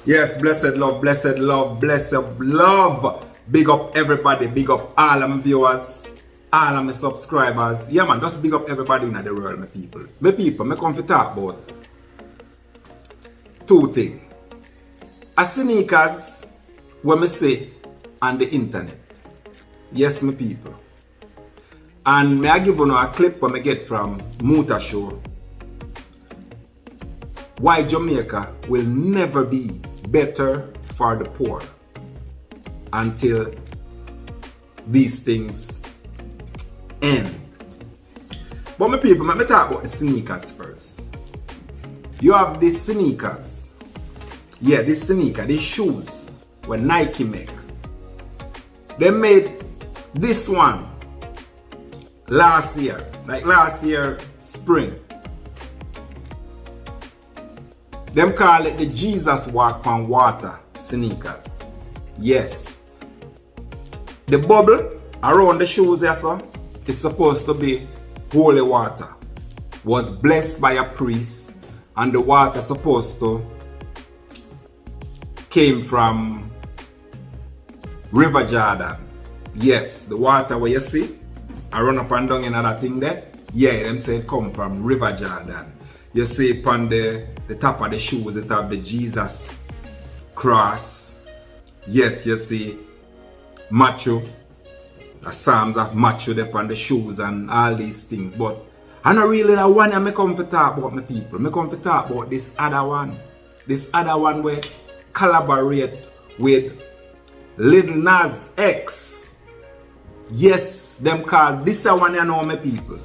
Yes, blessed love, blessed love, blessed love. Big up everybody, big up all of my viewers, all of my subscribers. Yeah man, just big up everybody in the world, my people. My people, me come to talk about two things. A sneakers when me say on the internet. Yes, my people. And may I give you a clip when I get from Muta Show. Why Jamaica will never be better for the poor until these things end. But my people, let me talk about the sneakers first. You have these sneakers. Yeah, this sneaker, these shoes when Nike make. They made this one last year, like last year spring. Them call it the Jesus Walk on Water sneakers. Yes. The bubble around the shoes here, so it's supposed to be holy water. Was blessed by a priest, and the water supposed to came from River Jordan. Yes, the water where you see, I run up and down in that thing there. Yeah, them say it come from River Jordan. You see it on the top of the shoes, it have the Jesus cross. Yes, you see Macho, the Psalms of Macho there on the shoes and all these things. But I not really the one I come to talk about my people. I come to talk about this other one. This other one where collaborate with Lil Nas X. Yes, them call this one you know my people.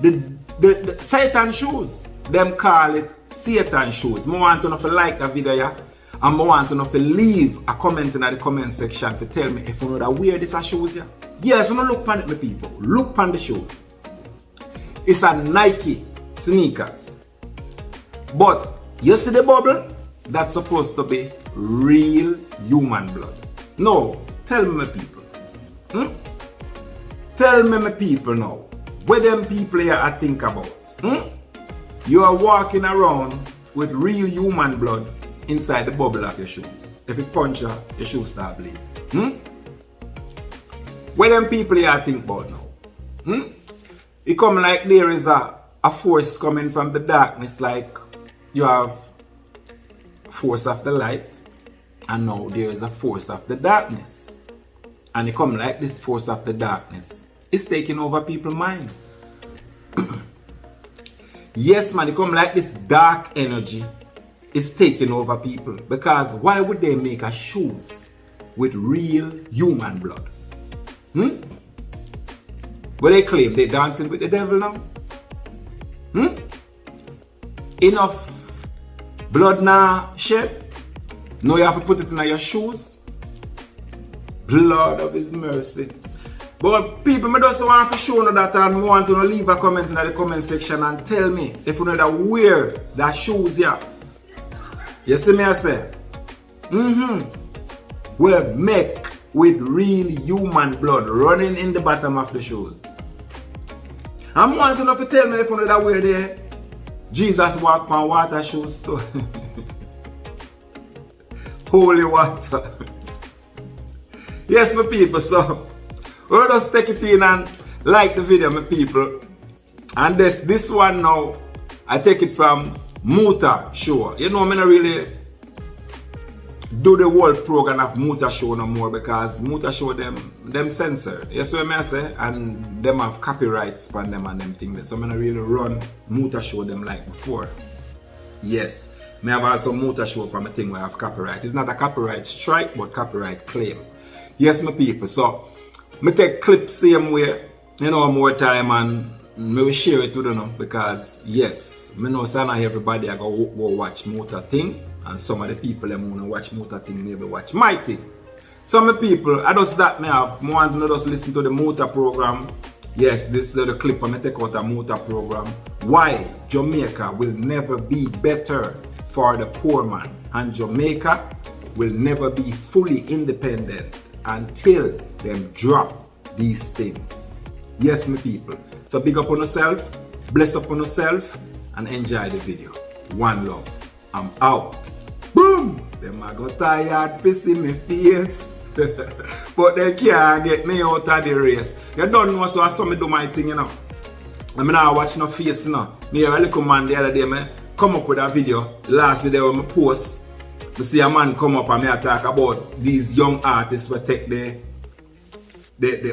The Satan shoes. Them call it Satan shoes. I want to know if you like the video, yeah? And I want to know if you leave a comment in the comment section to tell me if you know that wear this shoes, yeah? Yes, you know, look on it, my people. Look on the shoes. It's a Nike sneakers. But you see the bubble? That's supposed to be real human blood. No, tell me, my people. Tell me, my people now. What them people here I think about? You are walking around with real human blood inside the bubble of your shoes. If it punch you, your shoes start bleeding. What them people here I think about now? It come like there is a force coming from the darkness, like you have force of the light, and now there is a force of the darkness. And it come like this force of the darkness. It's taking over people's mind. Yes, man, it come like this dark energy is taking over people. Because why would they make a shoes with real human blood? What they claim they dancing with the devil now? Enough blood now shed? Now you have to put it in your shoes? Blood of his mercy. But people, I just want to show you that and want to leave a comment in the comment section and tell me if you know that wear that shoes here. You see me I say? Well, make with real human blood running in the bottom of the shoes. I want to know if you tell me if you know that wear the Jesus Walk on Water shoes too. Holy water. Yes, my people, so we'll just take it in and like the video, my people. And this one now, I take it from Muta Show. You know, I don't really do the whole program of Muta Show no more because Muta Show them censor. Yes, what I say? And them have copyrights on them and them things. So I don't really run Muta Show them like before. Yes. I have also Muta Show for my thing where I have copyright. It's not a copyright strike, but copyright claim. Yes, my people. So I take clips same way, you know, more time and I will share it with you know, because yes, I know not everybody I go watch Muta thing, and some of the people that want to watch Muta thing maybe watch my thing. Some people, I just that me have want to just listen to the Muta program. Yes, this is the clip when I take out a Muta program. Why Jamaica will never be better for the poor man, and Jamaica will never be fully independent until them drop these things. Yes, my people. So big up on yourself, bless up on yourself, and enjoy the video. One love. I'm out. Boom! Them I go tired to see me face. But they can't get me out of the race. You don't know, so I saw me do my thing, you know. I mean, I watch no face, you know. Me a little man the other day, man, come up with a video. Last video when I post, to see a man come up and me talk about these young artists will take the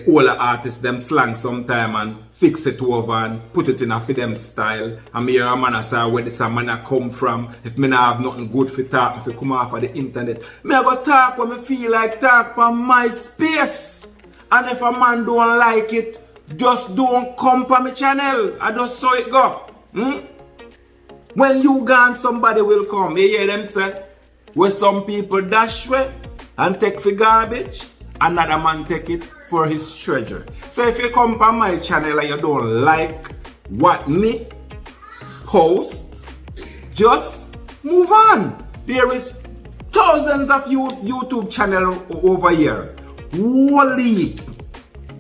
older artists them slang sometime and fix it over and put it in a for them style. And me hear a man I say where this a man a come from. If me not have nothing good for talk, if I come off of the internet, me I go talk when me feel like talk on my space. And if a man don't like it, just don't come to my channel. I just saw it go. When you gone, somebody will come. You hear them say, where some people dash way and take for garbage, another man take it for his treasure. So if you come on my channel and you don't like what me post, just move on. There is thousands of YouTube channels over here. Whole heap.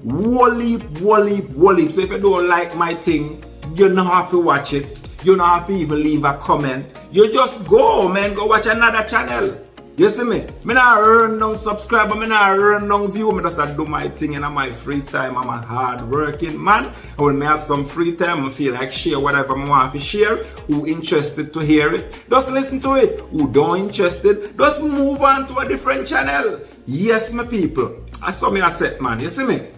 So if you don't like my thing, you don't have to watch it. You don't have to even leave a comment. You just go, man, go watch another channel. You see me? Me not earn no subscriber, me not earn no view. Me just do my thing in my free time. I'm a hard working man. And when me have some free time, I feel like share whatever I want to share. Who interested to hear it, just listen to it. Who don't interested, just move on to a different channel. Yes, my people. I saw me a set, man. You see me?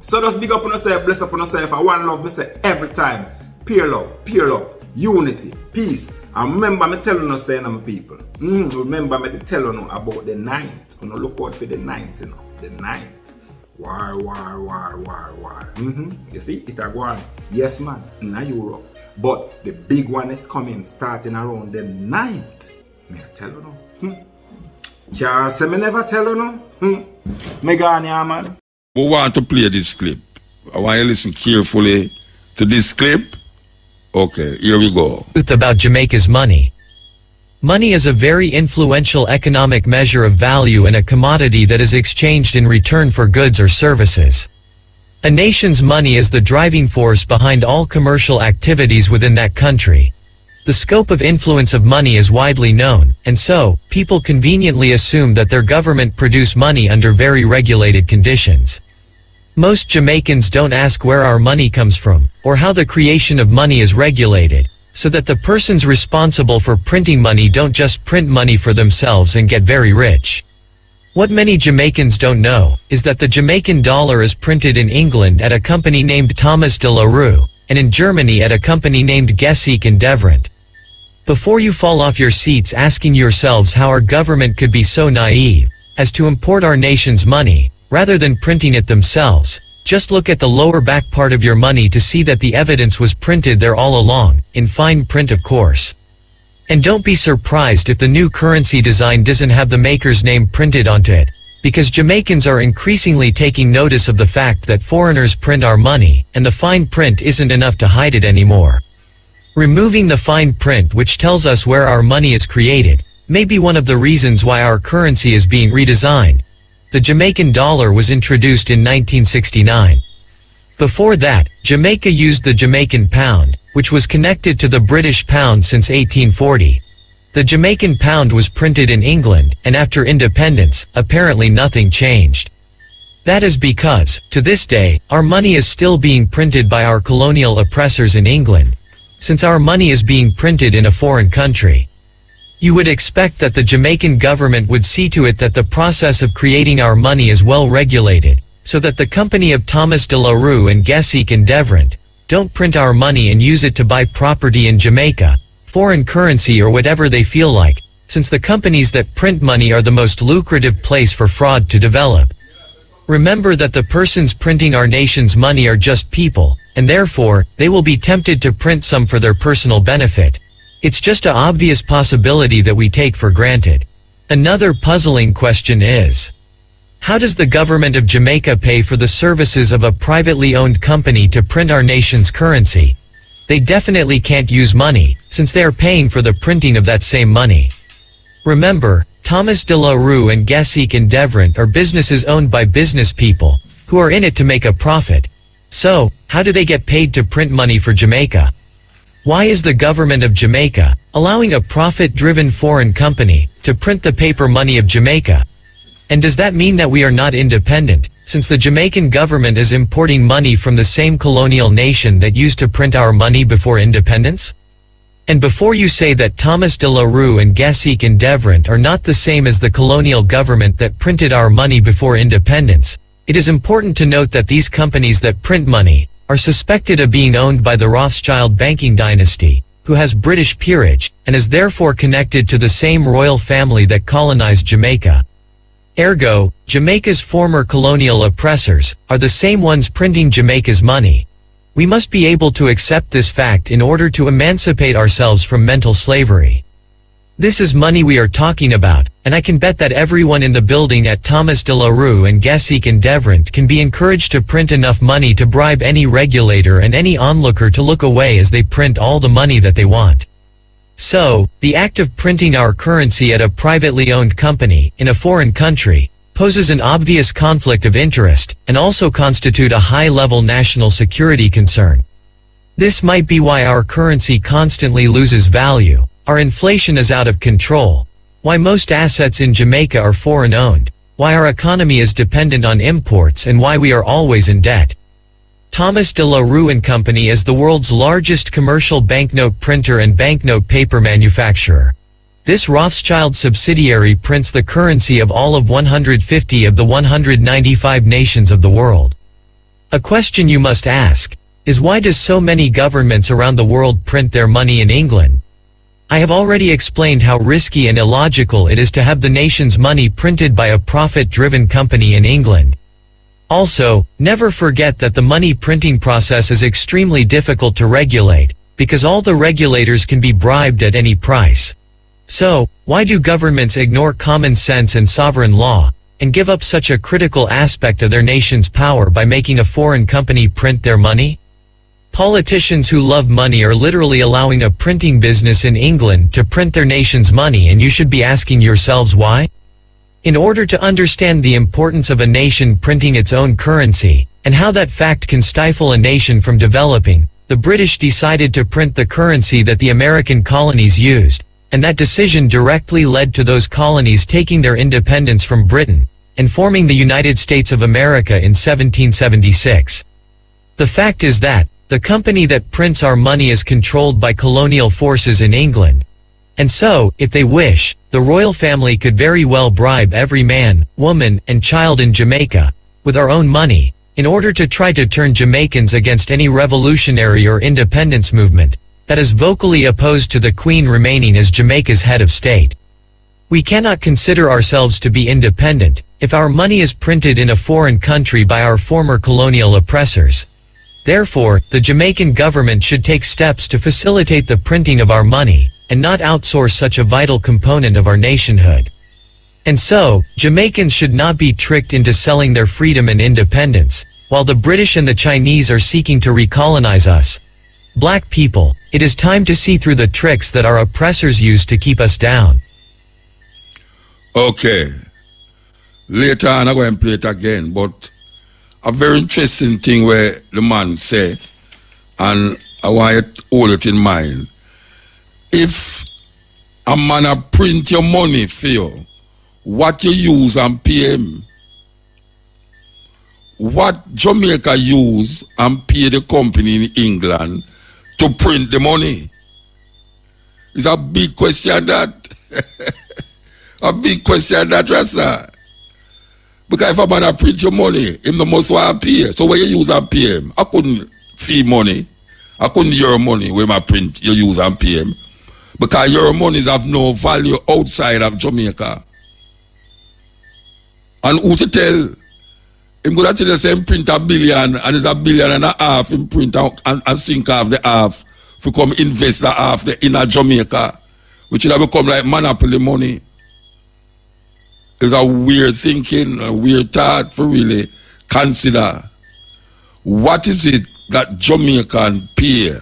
So just big up on yourself, bless up on yourself. I want love, me say every time. Pure love, unity, peace. And remember me telling you, saying my people. Remember me telling you about the 9th. You know, look out for the 9th, you know. The 9th. War. You see, it a go on. Yes, man, in Europe. But the big one is coming, starting around the 9th. Me I tell you no. Can't say me never tell you no. Me gone here, man. We want to play this clip. I want you to listen carefully to this clip. Okay, here we go. Truth about Jamaica's money. Money is a very influential economic measure of value and a commodity that is exchanged in return for goods or services. A nation's money is the driving force behind all commercial activities within that country. The scope of influence of money is widely known, and so, people conveniently assume that their government produce money under very regulated conditions. Most Jamaicans don't ask where our money comes from, or how the creation of money is regulated, so that the persons responsible for printing money don't just print money for themselves and get very rich. What many Jamaicans don't know, is that the Jamaican dollar is printed in England at a company named Thomas de la Rue, and in Germany at a company named Gesseek and Devrient. Before you fall off your seats asking yourselves how our government could be so naive, as to import our nation's money, rather than printing it themselves, just look at the lower back part of your money to see that the evidence was printed there all along, in fine print of course. And don't be surprised if the new currency design doesn't have the maker's name printed onto it, because Jamaicans are increasingly taking notice of the fact that foreigners print our money, and the fine print isn't enough to hide it anymore. Removing the fine print which tells us where our money is created, may be one of the reasons why our currency is being redesigned. The Jamaican dollar was introduced in 1969. Before that, Jamaica used the Jamaican pound, which was connected to the British pound since 1840. The Jamaican pound was printed in England, and after independence, apparently nothing changed. That is because, to this day, our money is still being printed by our colonial oppressors in England, since our money is being printed in a foreign country. You would expect that the Jamaican government would see to it that the process of creating our money is well regulated, so that the company of Thomas de la Rue and Gesseek and Devrient don't print our money and use it to buy property in Jamaica, foreign currency or whatever they feel like, since the companies that print money are the most lucrative place for fraud to develop. Remember that the persons printing our nation's money are just people, and therefore, they will be tempted to print some for their personal benefit. It's just an obvious possibility that we take for granted. Another puzzling question is, how does the government of Jamaica pay for the services of a privately owned company to print our nation's currency? They definitely can't use money, since they are paying for the printing of that same money. Remember, Thomas de la Rue and Gesseek and Devrient are businesses owned by business people, who are in it to make a profit. So, how do they get paid to print money for Jamaica? Why is the government of Jamaica allowing a profit-driven foreign company to to print the paper money of Jamaica. And does that mean that we are not independent, since the Jamaican government is importing money from the same colonial nation that used to print our money before independence? And before you say that Thomas de la Rue and Gassic and Devrant are not the same as the colonial government that printed our money before independence, it is important to note that these companies that print money are suspected of being owned by the Rothschild banking dynasty, who has British peerage, and is therefore connected to the same royal family that colonized Jamaica. Ergo, Jamaica's former colonial oppressors are the same ones printing Jamaica's money. We must be able to accept this fact in order to emancipate ourselves from mental slavery. This is money we are talking about, and I can bet that everyone in the building at Thomas de la Rue and Gassic and Devrant can be encouraged to print enough money to bribe any regulator and any onlooker to look away as they print all the money that they want. So, the act of printing our currency at a privately owned company, in a foreign country, poses an obvious conflict of interest, and also constitute a high-level national security concern. This might be why our currency constantly loses value, our inflation is out of control, why most assets in Jamaica are foreign-owned, why our economy is dependent on imports, and why we are always in debt. Thomas de la Rue and Company is the world's largest commercial banknote printer and banknote paper manufacturer. This Rothschild subsidiary prints the currency of all of 150 of the 195 nations of the world. A question you must ask is, why does so many governments around the world print their money in England? I have already explained how risky and illogical it is to have the nation's money printed by a profit-driven company in England. Also, never forget that the money printing process is extremely difficult to regulate, because all the regulators can be bribed at any price. So, why do governments ignore common sense and sovereign law, and give up such a critical aspect of their nation's power by making a foreign company print their money? Politicians who love money are literally allowing a printing business in England to print their nation's money, and you should be asking yourselves why? In order to understand the importance of a nation printing its own currency, and how that fact can stifle a nation from developing, the British decided to print the currency that the American colonies used, and that decision directly led to those colonies taking their independence from Britain, and forming the United States of America in 1776. The fact is that, the company that prints our money is controlled by colonial forces in England. And so, if they wish, the royal family could very well bribe every man, woman, and child in Jamaica, with our own money, in order to try to turn Jamaicans against any revolutionary or independence movement that is vocally opposed to the Queen remaining as Jamaica's head of state. We cannot consider ourselves to be independent if our money is printed in a foreign country by our former colonial oppressors. Therefore, the Jamaican government should take steps to facilitate the printing of our money, and not outsource such a vital component of our nationhood. And so, Jamaicans should not be tricked into selling their freedom and independence, while the British and the Chinese are seeking to recolonize us. Black people, it is time to see through the tricks that our oppressors use to keep us down. Okay. Later on, I'm going to play it again, but a very interesting thing where the man say, and I want you to hold it in mind. If a man a print your money for you, what you use and pay him, what Jamaica use and pay the company in England to print the money? It's a big question that. A big question that, Rasta. Because if a man a print your money, him the must want to pay. So when you use and pay him, I couldn't fee money. I couldn't your money when I print, you use and pay him. Because your monies have no value outside of Jamaica. And who to tell? Him going to tell you say print $1 billion and it's $1.5 billion in print and sink off the half to come invest the half in Jamaica, which will become like monopoly money. It's a weird thinking, a weird thought for really consider. What is it that Jamaican pay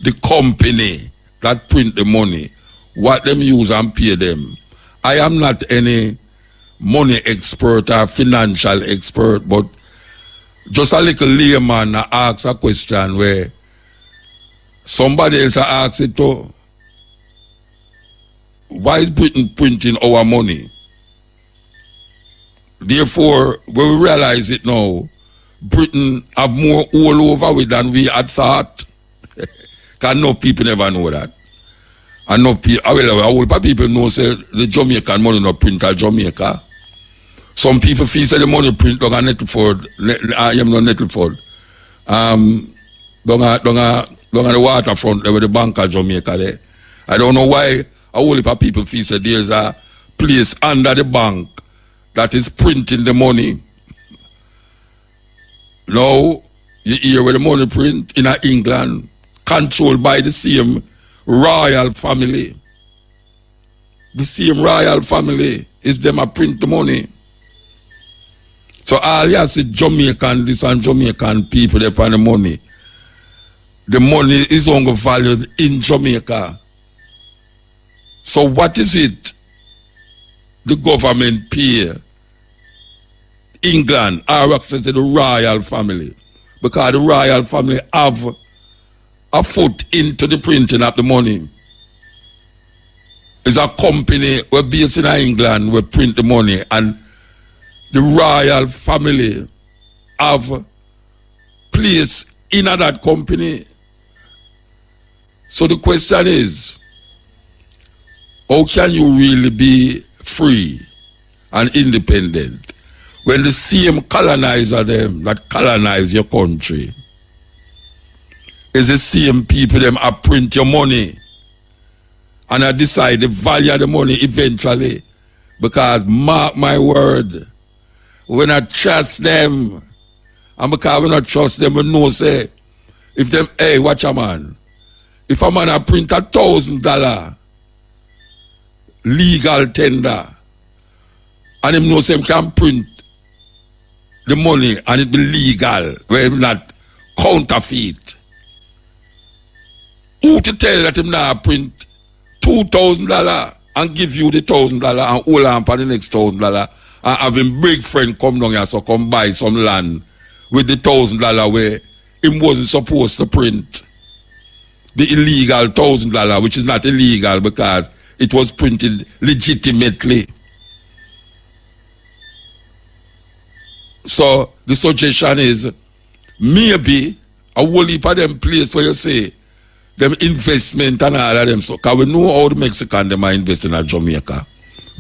the company that print the money, what them use and pay them? I am not any money expert or financial expert, but just a little layman asks a question where somebody else asks it too. why is Britain printing our money? Therefore, when we realize it now, Britain have more all over with than we had thought. Because enough people never know that. Enough people, well, people know say the Jamaican money not print at Jamaica. Some people feel say the money print down at Nettleford. I am not Nettleford. Down the waterfront there with the bank of Jamaica there. I don't know why a whole heap of people feel say there's a place under the bank that is printing the money. Now, you hear where the money print in England, controlled by the same royal family. The same royal family is them a print the money. So all you see Jamaican, this and Jamaican people they pay the money. The money is only valued in Jamaica. So what is it the government pay England or actually the royal family? Because the royal family have a foot into the printing of the money. It's a company we're based in England, we print the money, and the royal family have place in that company. So the question is, how can you really be free and independent when the same colonizer them that colonize your country is the same people them a print your money and I decide the value of the money eventually? Because mark my word, when I trust them, and because we not trust them, we know say, if them, hey, watch a man, if a man a print $1,000 legal tender, and him know say him can print the money and it be legal, where him not counterfeit. Who to tell that him now print $2,000 and give you the $1,000 and hold on for the next $1,000 and have him big friend come down here so come buy some land with the $1,000 where him wasn't supposed to print the illegal $1,000, which is not illegal because it was printed legitimately. So the suggestion is maybe a whole heap of them place where you say them investment and all of them. So because we know how the Mexican them are investing in Jamaica.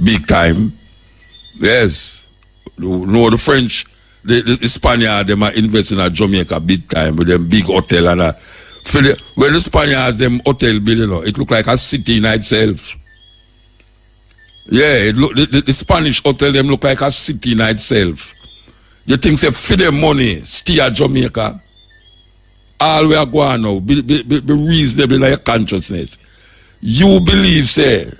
Big time. Yes. No, the French, the Spaniards them are investing in Jamaica big time with them big hotel and when the Spaniards them hotel building, it look like a city in itself. Yeah, the Spanish hotel them look like a city in itself. You think say for them money, stay at Jamaica. All we are going now, be reasonable in your consciousness. You believe, say,